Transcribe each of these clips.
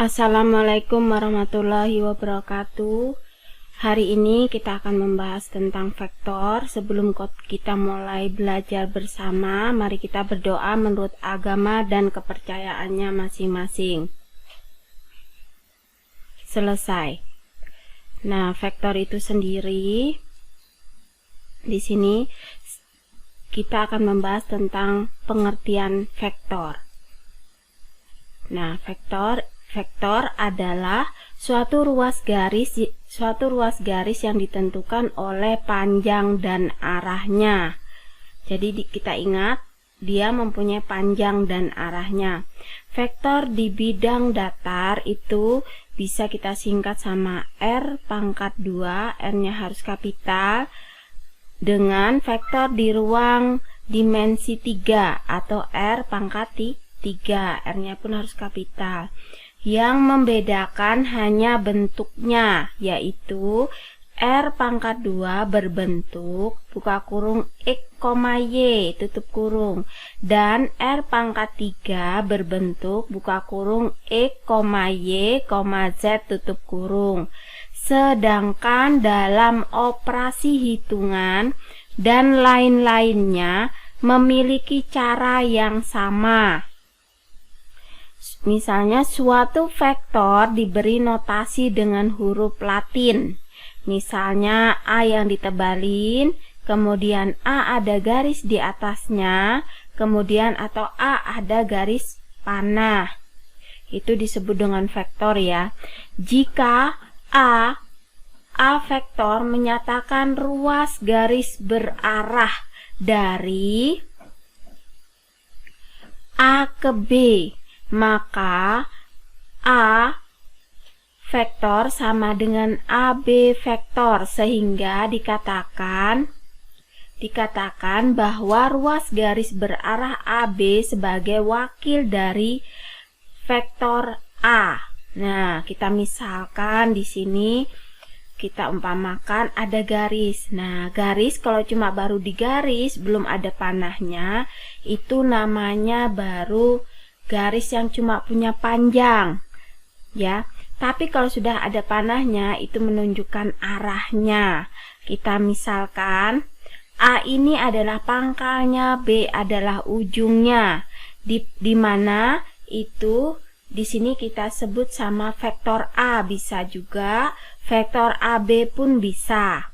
Assalamualaikum warahmatullahi wabarakatuh. Hari ini kita akan membahas tentang vektor. Sebelum kita mulai belajar bersama, mari kita berdoa menurut agama dan kepercayaannya masing-masing. Selesai. Nah, vektor itu sendiri, di sini kita akan membahas tentang pengertian vektor. Nah, vektor adalah suatu ruas garis yang ditentukan oleh panjang dan arahnya. Jadi kita ingat, dia mempunyai panjang dan arahnya. Vektor di bidang datar itu bisa kita singkat sama R pangkat 2, R-nya harus kapital, dengan vektor di ruang dimensi 3 atau R pangkat 3, R-nya pun harus kapital. Yang membedakan hanya bentuknya, yaitu R pangkat 2 berbentuk buka kurung X, Y tutup kurung, dan R pangkat 3 berbentuk buka kurung X, Y, Z tutup kurung. Sedangkan dalam operasi hitungan dan lain-lainnya memiliki cara yang sama. Misalnya suatu vektor diberi notasi dengan huruf Latin. Misalnya A yang ditebalin, kemudian A ada garis di atasnya, kemudian atau A ada garis panah. Itu disebut dengan vektor ya. Jika A vektor menyatakan ruas garis berarah dari A ke B, maka A vektor sama dengan AB vektor, sehingga dikatakan bahwa ruas garis berarah AB sebagai wakil dari vektor A. Nah, kita misalkan di sini kita umpamakan ada garis. Nah, garis kalau cuma baru digaris, belum ada panahnya, itu namanya baru garis yang cuma punya panjang, ya. Tapi kalau sudah ada panahnya, itu menunjukkan arahnya. Kita misalkan A ini adalah pangkalnya, B adalah ujungnya. Di mana itu di sini kita sebut sama vektor A, bisa juga vektor AB pun bisa.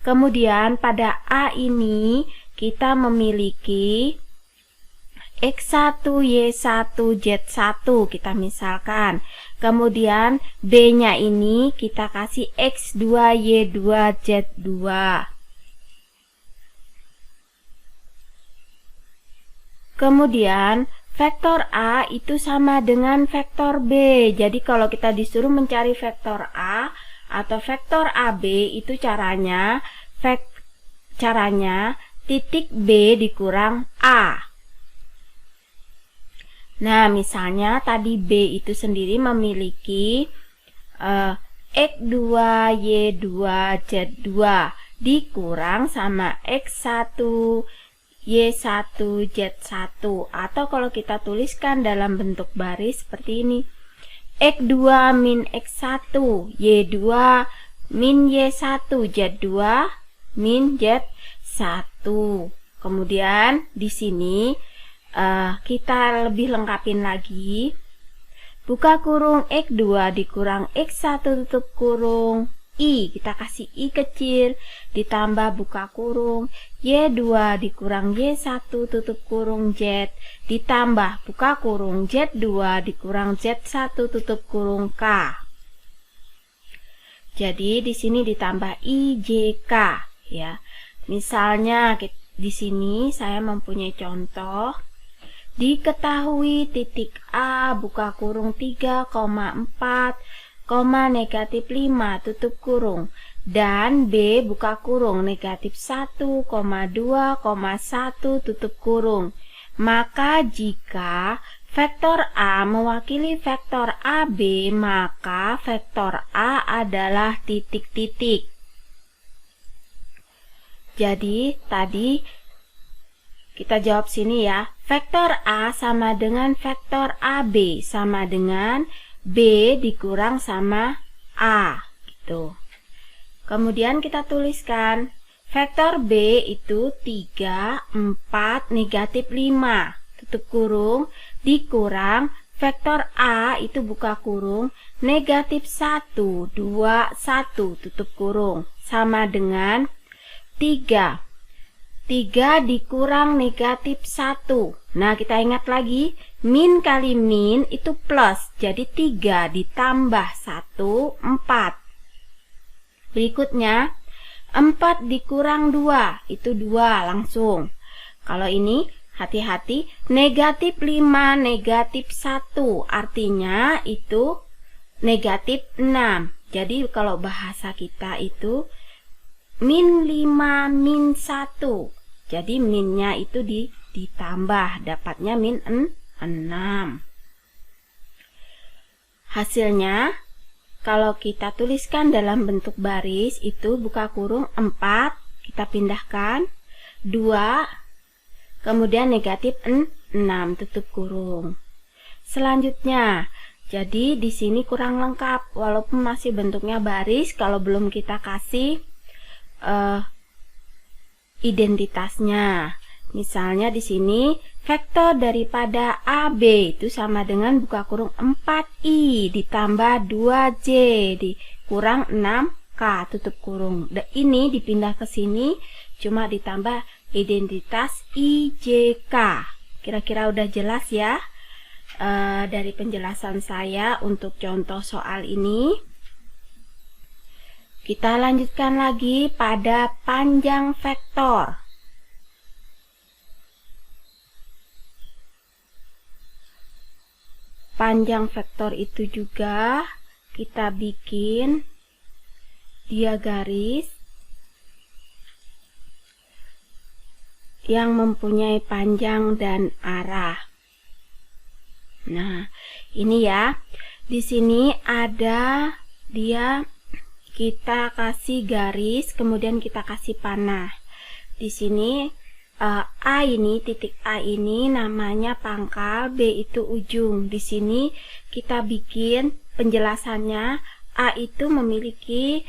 Kemudian pada A ini kita memiliki X1, Y1, Z1 kita misalkan. Kemudian B-nya ini kita kasih X2, Y2, Z2. Kemudian vektor A itu sama dengan vektor B. Jadi kalau kita disuruh mencari vektor A atau vektor AB, itu caranya titik B dikurang A. Nah, misalnya tadi B itu sendiri memiliki X2, Y2, Z2 dikurang sama X1, Y1, Z1. Atau kalau kita tuliskan dalam bentuk baris seperti ini, X2 min X1, Y2 min Y1, Z2 min Z1. Kemudian di sini kita lebih lengkapin lagi. Buka kurung X2 dikurang X1 tutup kurung I, kita kasih I kecil, ditambah buka kurung Y2 dikurang Y1 tutup kurung Z, ditambah buka kurung Z2 dikurang Z1 tutup kurung K. Jadi di sini ditambah IJK ya. Misalnya di sini saya mempunyai contoh. Diketahui titik A buka kurung 3,4, negatif 5 tutup kurung, dan B buka kurung negatif 1,2,1 tutup kurung. Maka jika vektor A mewakili vektor AB, maka vektor A adalah titik-titik. Jadi tadi kita jawab sini ya. Vektor A sama dengan vektor AB sama dengan B dikurang sama A gitu. Kemudian kita tuliskan vektor B itu 3, 4, negatif 5 tutup kurung dikurang vektor A itu buka kurung negatif 1, 2, 1 tutup kurung sama dengan 3 dikurang negatif 1. Nah, kita ingat lagi, min kali min itu plus. Jadi 3 ditambah 1, 4. Berikutnya, 4 dikurang 2, itu 2 langsung. Kalau ini, hati-hati, negatif 5, negatif 1. Artinya itu negatif 6. Jadi, kalau bahasa kita itu min 5, min 1. Jadi minnya itu ditambah, dapatnya min 6. Hasilnya, kalau kita tuliskan dalam bentuk baris, itu buka kurung 4, kita pindahkan, 2, kemudian negatif 6, tutup kurung. Selanjutnya, jadi di sini kurang lengkap, walaupun masih bentuknya baris, kalau belum kita kasih identitasnya. Misalnya di sini vektor daripada AB itu sama dengan buka kurung 4I ditambah 2J dikurang 6K tutup kurung. Ini dipindah ke sini cuma ditambah identitas IJK. Kira-kira udah jelas ya dari penjelasan saya untuk contoh soal ini. Kita lanjutkan lagi pada panjang vektor. Panjang vektor itu juga kita bikin dia garis yang mempunyai panjang dan arah. Nah, ini ya. Di sini ada dia, kita kasih garis, kemudian kita kasih panah. Di sini A ini, titik A ini namanya pangkal, B itu ujung. Di sini kita bikin penjelasannya, A itu memiliki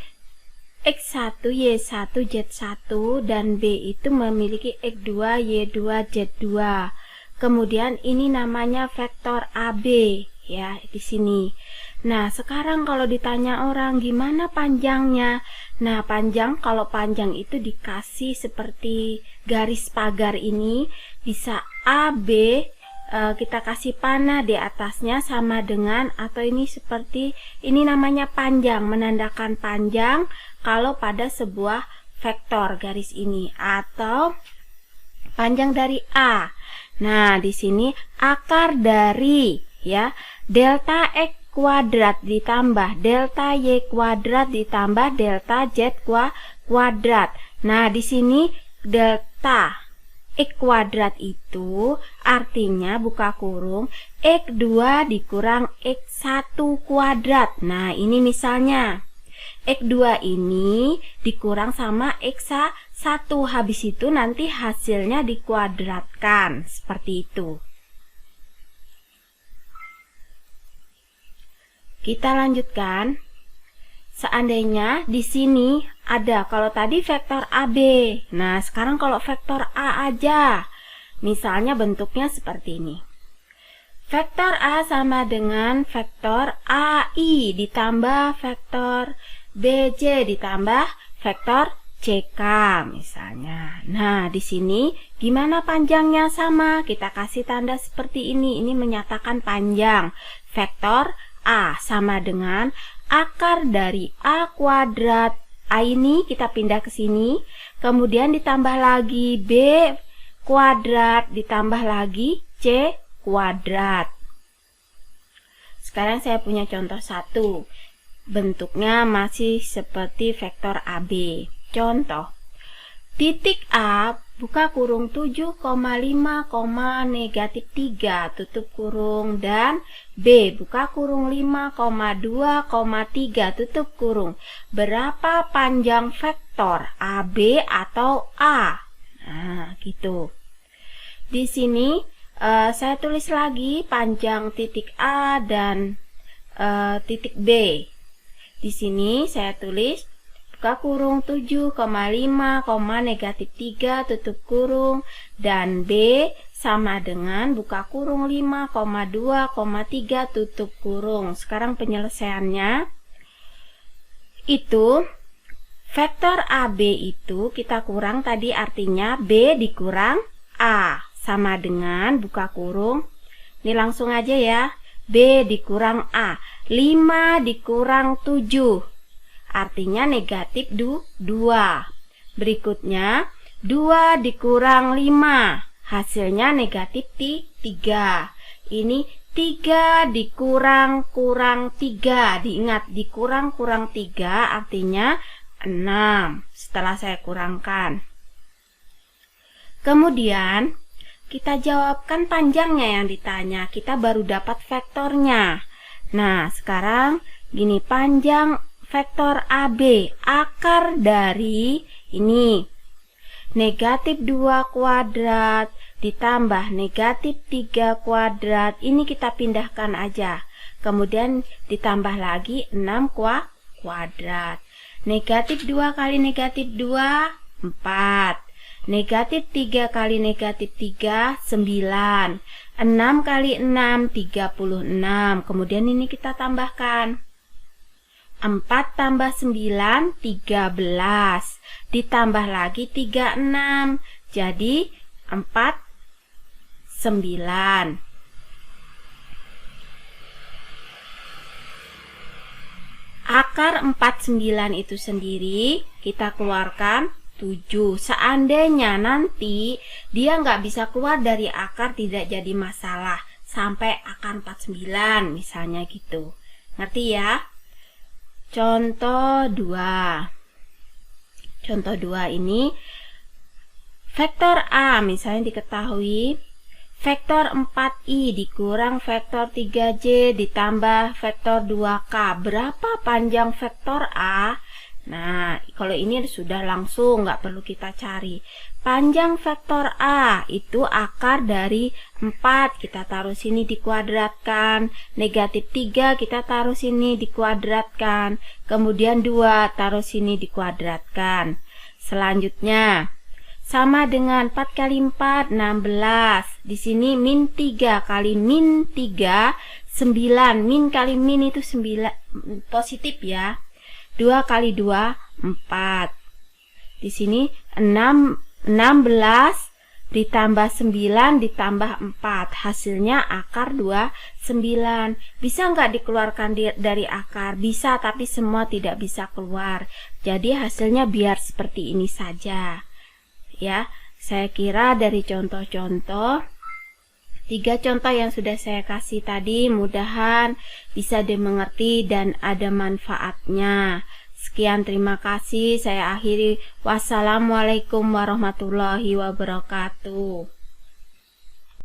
X1, Y1, Z1, dan B itu memiliki X2, Y2, Z2. Kemudian ini namanya vektor AB ya di sini. Nah, sekarang kalau ditanya orang gimana panjangnya? Nah, kalau panjang itu dikasih seperti garis pagar ini, bisa AB, kita kasih panah di atasnya sama dengan, atau ini seperti, ini namanya panjang, menandakan panjang kalau pada sebuah vektor garis ini, atau panjang dari A. Nah, di sini akar dari ya delta X kuadrat ditambah delta Y kuadrat ditambah delta Z kuadrat. Nah, di sini delta X kuadrat itu artinya buka kurung X2 dikurang X1 kuadrat. Nah, ini misalnya X2 ini dikurang sama X1, habis itu nanti hasilnya dikuadratkan seperti itu. Kita lanjutkan. Seandainya di sini ada, kalau tadi vektor AB. Nah, sekarang kalau vektor A aja. Misalnya bentuknya seperti ini. Vektor A sama dengan vektor AI ditambah vektor BJ ditambah vektor CK misalnya. Nah, di sini gimana panjangnya? Sama, kita kasih tanda seperti ini. Ini menyatakan panjang. Vektor A sama dengan akar dari A kuadrat. A ini kita pindah ke sini, kemudian ditambah lagi B kuadrat, ditambah lagi C kuadrat. Sekarang saya punya contoh 1. Bentuknya masih seperti vektor AB. Contoh, titik A buka kurung 7,5, negatif 3 tutup kurung, dan B buka kurung 5,2,3 tutup kurung. Berapa panjang vektor AB atau A? Nah, gitu. Di sini saya tulis lagi panjang titik A dan titik B. Di sini saya tulis buka kurung 7,5, negatif 3 tutup kurung, dan B sama dengan buka kurung 5,2, 3 tutup kurung. Sekarang penyelesaiannya itu vektor AB itu kita kurang tadi, artinya B dikurang A sama dengan buka kurung. Ini langsung aja ya. B dikurang A. 5 dikurang 7. Artinya negatif 2. Berikutnya 2 dikurang 5. Hasilnya negatif 3. Ini 3 dikurang 3. Diingat, dikurang 3 artinya 6. Setelah saya kurangkan. Kemudian kita jawabkan panjangnya yang ditanya. Kita baru dapat vektornya. Nah, sekarang gini, panjang vektor AB, akar dari ini negatif 2 kuadrat ditambah negatif 3 kuadrat. Ini kita pindahkan aja. Kemudian ditambah lagi 6 kuadrat. Negatif 2 kali negatif 2, 4. Negatif 3 kali negatif 3, 9. 6 kali 6, 36. Kemudian ini kita tambahkan. 4 tambah 9, 13. Ditambah lagi 36. Jadi 4, 9. Akar 49 itu sendiri kita keluarkan 7. Seandainya nanti dia nggak bisa keluar dari akar, tidak jadi masalah. Sampai akar 49 misalnya gitu. Ngerti ya? Contoh 2. Contoh 2 ini vektor A misalnya diketahui vektor 4i dikurang vektor 3j ditambah vektor 2k. Berapa panjang vektor A? Nah, kalau ini sudah langsung, nggak perlu kita cari. Panjang vektor A itu akar dari 4, kita taruh sini dikuadratkan. Negatif 3 kita taruh sini dikuadratkan. Kemudian 2 taruh sini dikuadratkan. Selanjutnya sama dengan 4 kali 4, 16. Di sini min 3 kali min 3, 9. Min kali min itu 9, positif ya. 2 kali 2, 4. Di sini 16 ditambah 9 ditambah 4. Hasilnya akar 29. Bisa nggak dikeluarkan dari akar? Bisa, tapi semua tidak bisa keluar. Jadi hasilnya biar seperti ini saja. Ya, saya kira dari contoh-contoh 3 contoh yang sudah saya kasih tadi mudahan bisa dimengerti dan ada manfaatnya. Sekian, terima kasih. Saya akhiri. Wassalamualaikum warahmatullahi wabarakatuh.